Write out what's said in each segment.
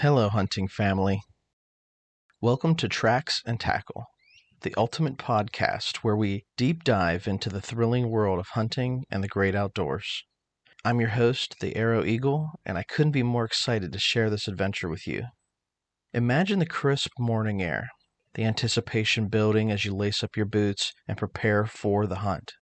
Hello, hunting family. Welcome to Tracks and Tackle, the ultimate podcast where we deep dive into the thrilling world of hunting and the great outdoors. I'm your host, the Arrow Eagle, and I couldn't be more excited to share this adventure with you. Imagine the crisp morning air, the anticipation building as you lace up your boots and prepare for the hunt.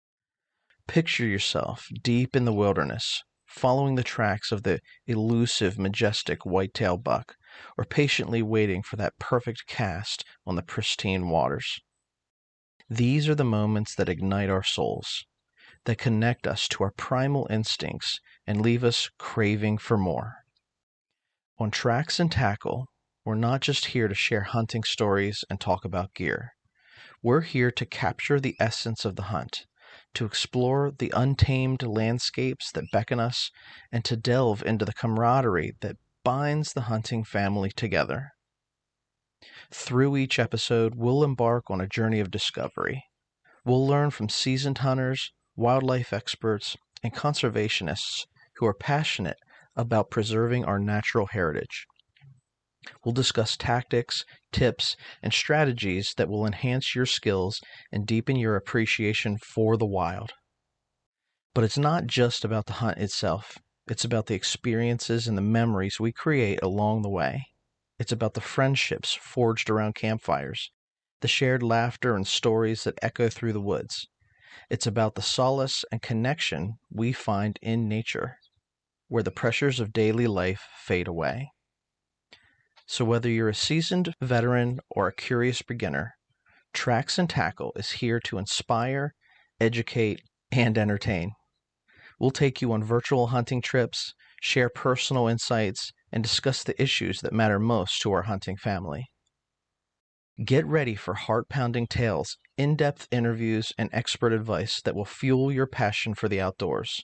Picture yourself deep in the wilderness, following the tracks of the elusive, majestic white-tailed buck, or patiently waiting for that perfect cast on the pristine waters. These are the moments that ignite our souls, that connect us to our primal instincts and leave us craving for more. On Tracks and Tackle, we're not just here to share hunting stories and talk about gear. We're here to capture the essence of the hunt, to explore the untamed landscapes that beckon us, and to delve into the camaraderie that binds the hunting family together. Through each episode, we'll embark on a journey of discovery. We'll learn from seasoned hunters, wildlife experts, and conservationists who are passionate about preserving our natural heritage. We'll discuss tactics, tips, and strategies that will enhance your skills and deepen your appreciation for the wild. But it's not just about the hunt itself. It's about the experiences and the memories we create along the way. It's about the friendships forged around campfires, the shared laughter and stories that echo through the woods. It's about the solace and connection we find in nature, where the pressures of daily life fade away. So whether you're a seasoned veteran or a curious beginner, Tracks and Tackle is here to inspire, educate, and entertain. We'll take you on virtual hunting trips, share personal insights, and discuss the issues that matter most to our hunting family. Get ready for heart-pounding tales, in-depth interviews, and expert advice that will fuel your passion for the outdoors.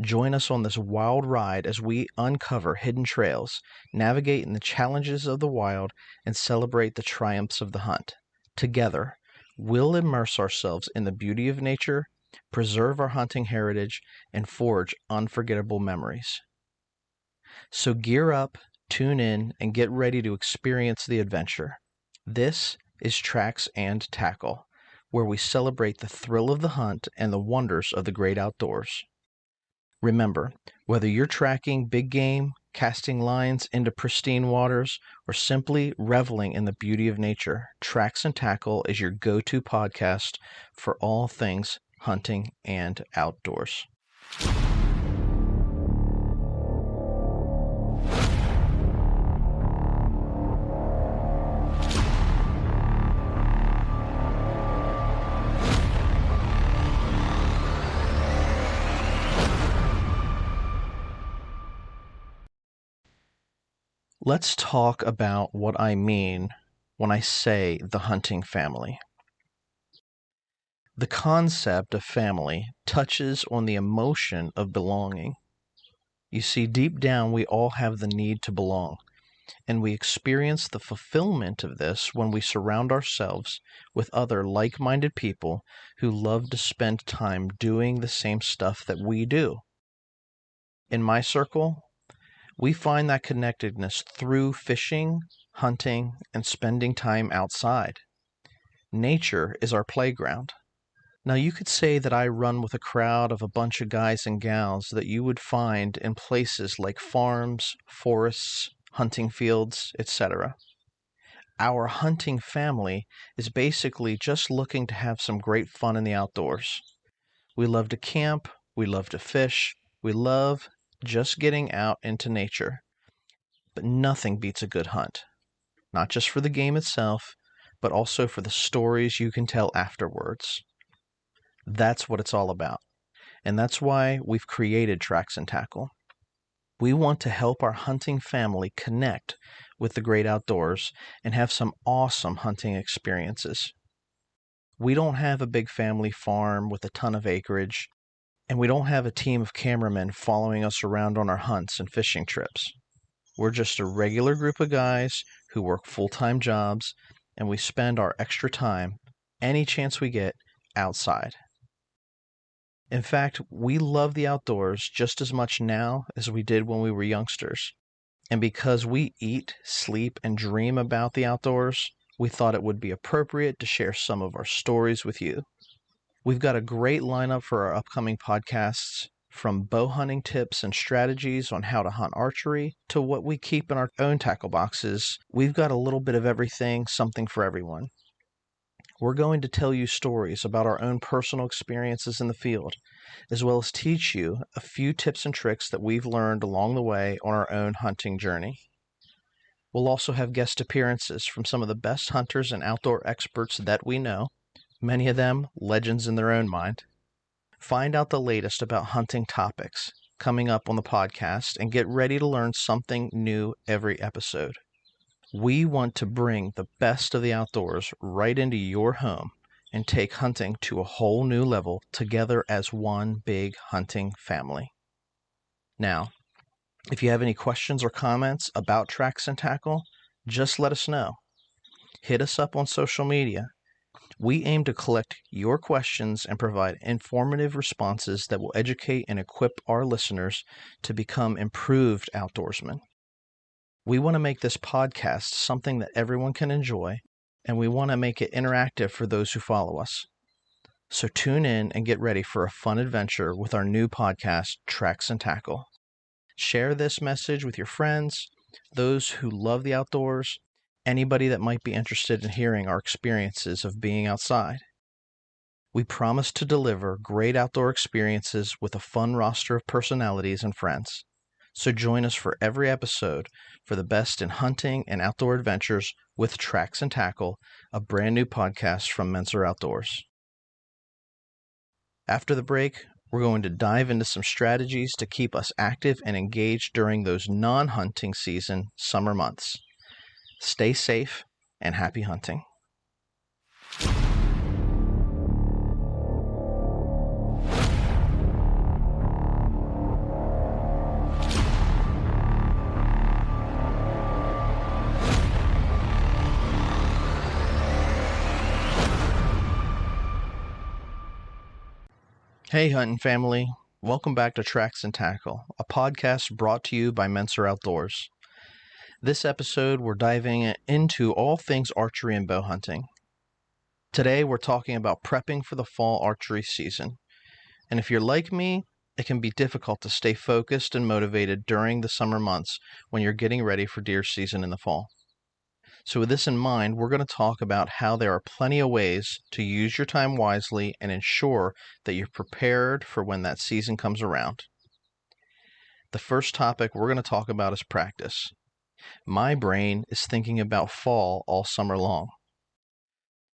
Join us on this wild ride as we uncover hidden trails, navigate in the challenges of the wild, and celebrate the triumphs of the hunt. Together, we'll immerse ourselves in the beauty of nature, preserve our hunting heritage, and forge unforgettable memories. So gear up, tune in, and get ready to experience the adventure. This is Tracks and Tackle, where we celebrate the thrill of the hunt and the wonders of the great outdoors. Remember, whether you're tracking big game, casting lines into pristine waters, or simply reveling in the beauty of nature, Tracks and Tackle is your go-to podcast for all things hunting and outdoors. Let's talk about what I mean when I say the hunting family. The concept of family touches on the emotion of belonging. You see, deep down, we all have the need to belong, and we experience the fulfillment of this when we surround ourselves with other like-minded people who love to spend time doing the same stuff that we do. In my circle, we find that connectedness through fishing, hunting, and spending time outside. Nature is our playground. Now, you could say that I run with a crowd of a bunch of guys and gals that you would find in places like farms, forests, hunting fields, etc. Our hunting family is basically just looking to have some great fun in the outdoors. We love to camp, we love to fish, we love just getting out into nature. But nothing beats a good hunt, not just for the game itself, but also for the stories you can tell afterwards. That's what it's all about, and that's why we've created Tracks and Tackle. We want to help our hunting family connect with the great outdoors and have some awesome hunting experiences. We don't have a big family farm with a ton of acreage, and we don't have a team of cameramen following us around on our hunts and fishing trips. We're just a regular group of guys who work full-time jobs, and we spend our extra time, any chance we get, outside. In fact, we love the outdoors just as much now as we did when we were youngsters. And because we eat, sleep, and dream about the outdoors, we thought it would be appropriate to share some of our stories with you. We've got a great lineup for our upcoming podcasts, from bow hunting tips and strategies on how to hunt archery to what we keep in our own tackle boxes. We've got a little bit of everything, something for everyone. We're going to tell you stories about our own personal experiences in the field, as well as teach you a few tips and tricks that we've learned along the way on our own hunting journey. We'll also have guest appearances from some of the best hunters and outdoor experts that we know, many of them legends in their own mind. Find out the latest about hunting topics coming up on the podcast and get ready to learn something new every episode. We want to bring the best of the outdoors right into your home and take hunting to a whole new level together as one big hunting family. Now, if you have any questions or comments about Tracks and Tackle, just let us know. Hit us up on social media. We aim to collect your questions and provide informative responses that will educate and equip our listeners to become improved outdoorsmen. We want to make this podcast something that everyone can enjoy, and we want to make it interactive for those who follow us. So tune in and get ready for a fun adventure with our new podcast, Tracks and Tackle. Share this message with your friends, those who love the outdoors, anybody that might be interested in hearing our experiences of being outside. We promise to deliver great outdoor experiences with a fun roster of personalities and friends. So join us for every episode for the best in hunting and outdoor adventures with Tracks and Tackle, a brand new podcast from Mentzer Outdoors. After the break, we're going to dive into some strategies to keep us active and engaged during those non-hunting season summer months. Stay safe and happy hunting. Hey hunting family, welcome back to Tracks and Tackle, a podcast brought to you by Mentzer Outdoors. This episode we're diving into all things archery and bow hunting. Today we're talking about prepping for the fall archery season. And if you're like me, it can be difficult to stay focused and motivated during the summer months when you're getting ready for deer season in the fall. So with this in mind, we're going to talk about how there are plenty of ways to use your time wisely and ensure that you're prepared for when that season comes around. The first topic we're going to talk about is practice. My brain is thinking about fall all summer long.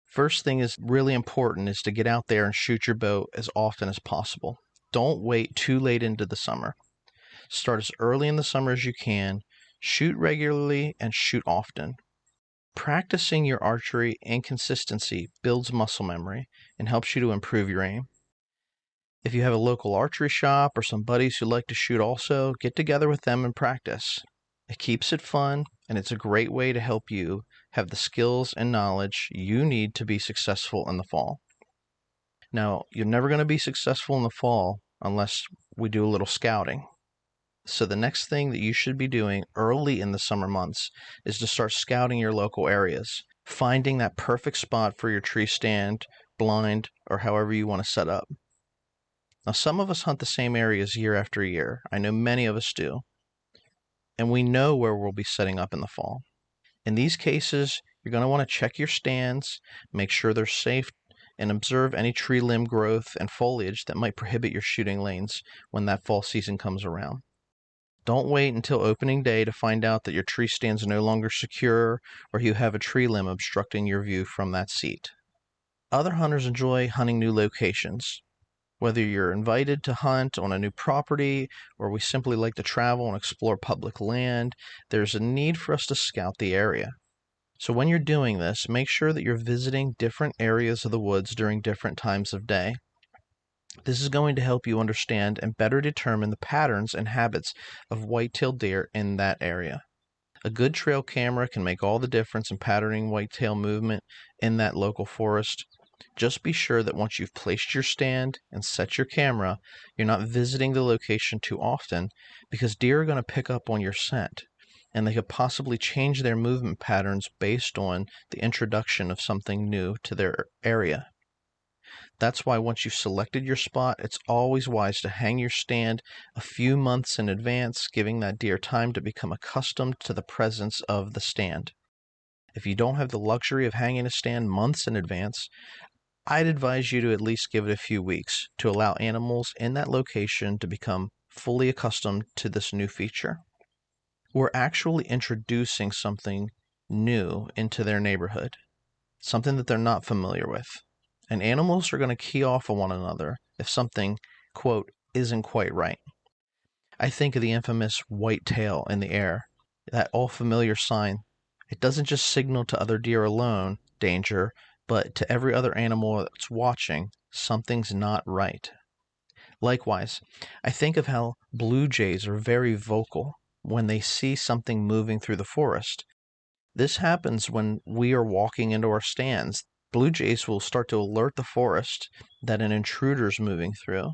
First thing is really important is to get out there and shoot your bow as often as possible. Don't wait too late into the summer. Start as early in the summer as you can, shoot regularly, and shoot often. Practicing your archery and consistency builds muscle memory and helps you to improve your aim. If you have a local archery shop or some buddies who like to shoot also, get together with them and practice. It keeps it fun, and it's a great way to help you have the skills and knowledge you need to be successful in the fall. Now, you're never going to be successful in the fall unless we do a little scouting. So the next thing that you should be doing early in the summer months is to start scouting your local areas, finding that perfect spot for your tree stand, blind, or however you want to set up. Now, some of us hunt the same areas year after year. I know many of us do. And we know where we'll be setting up in the fall. In these cases, you're going to want to check your stands, make sure they're safe, and observe any tree limb growth and foliage that might prohibit your shooting lanes when that fall season comes around. Don't wait until opening day to find out that your tree stand's no longer secure or you have a tree limb obstructing your view from that seat. Other hunters enjoy hunting new locations. Whether you're invited to hunt on a new property or we simply like to travel and explore public land, there's a need for us to scout the area. So when you're doing this, make sure that you're visiting different areas of the woods during different times of day. This is going to help you understand and better determine the patterns and habits of white-tailed deer in that area. A good trail camera can make all the difference in patterning whitetail movement in that local forest. Just be sure that once you've placed your stand and set your camera, you're not visiting the location too often because deer are going to pick up on your scent. and they could possibly change their movement patterns based on the introduction of something new to their area. That's why once you've selected your spot, it's always wise to hang your stand a few months in advance, giving that deer time to become accustomed to the presence of the stand. If you don't have the luxury of hanging a stand months in advance, I'd advise you to at least give it a few weeks to allow animals in that location to become fully accustomed to this new feature. We're actually introducing something new into their neighborhood, something that they're not familiar with. And animals are going to key off on one another if something, quote, isn't quite right. I think of the infamous white tail in the air, that all familiar sign. It doesn't just signal to other deer alone, danger, but to every other animal that's watching, something's not right. Likewise, I think of how blue jays are very vocal when they see something moving through the forest. This happens when we are walking into our stands. Blue jays will start to alert the forest that an intruder is moving through.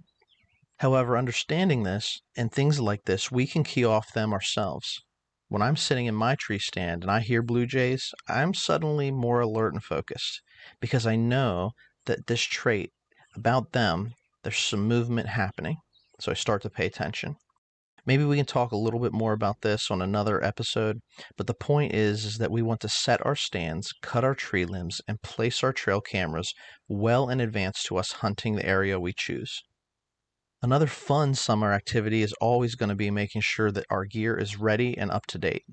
However, understanding this and things like this, we can key off them ourselves. When I'm sitting in my tree stand and I hear blue jays, I'm suddenly more alert and focused because I know that this trait about them, there's some movement happening. So I start to pay attention. Maybe we can talk a little bit more about this on another episode, but the point is that we want to set our stands, cut our tree limbs, and place our trail cameras well in advance to us hunting the area we choose. Another fun summer activity is always going to be making sure that our gear is ready and up to date.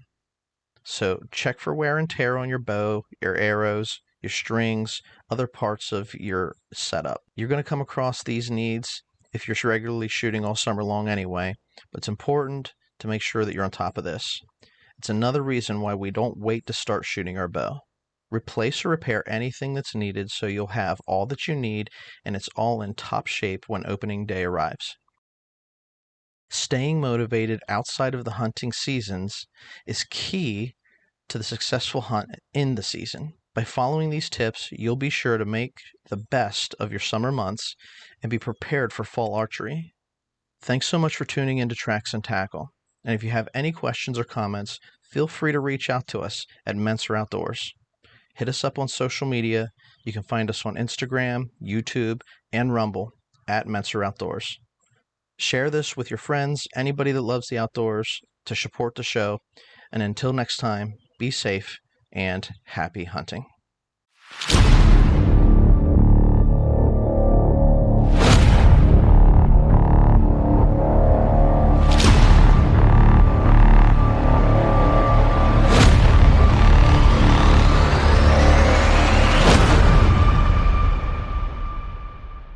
So check for wear and tear on your bow, your arrows, your strings, other parts of your setup. You're going to come across these needs if you're regularly shooting all summer long anyway, but it's important to make sure that you're on top of this. It's another reason why we don't wait to start shooting our bow. Replace or repair anything that's needed so you'll have all that you need and it's all in top shape when opening day arrives. Staying motivated outside of the hunting seasons is key to the successful hunt in the season. By following these tips, you'll be sure to make the best of your summer months and be prepared for fall archery. Thanks so much for tuning in to Tracks and Tackle. And if you have any questions or comments, feel free to reach out to us at Mentzer Outdoors. Hit us up on social media. You can find us on Instagram, YouTube, and Rumble at Mentzer Outdoors. Share this with your friends, anybody that loves the outdoors, to support the show. And until next time, be safe and happy hunting.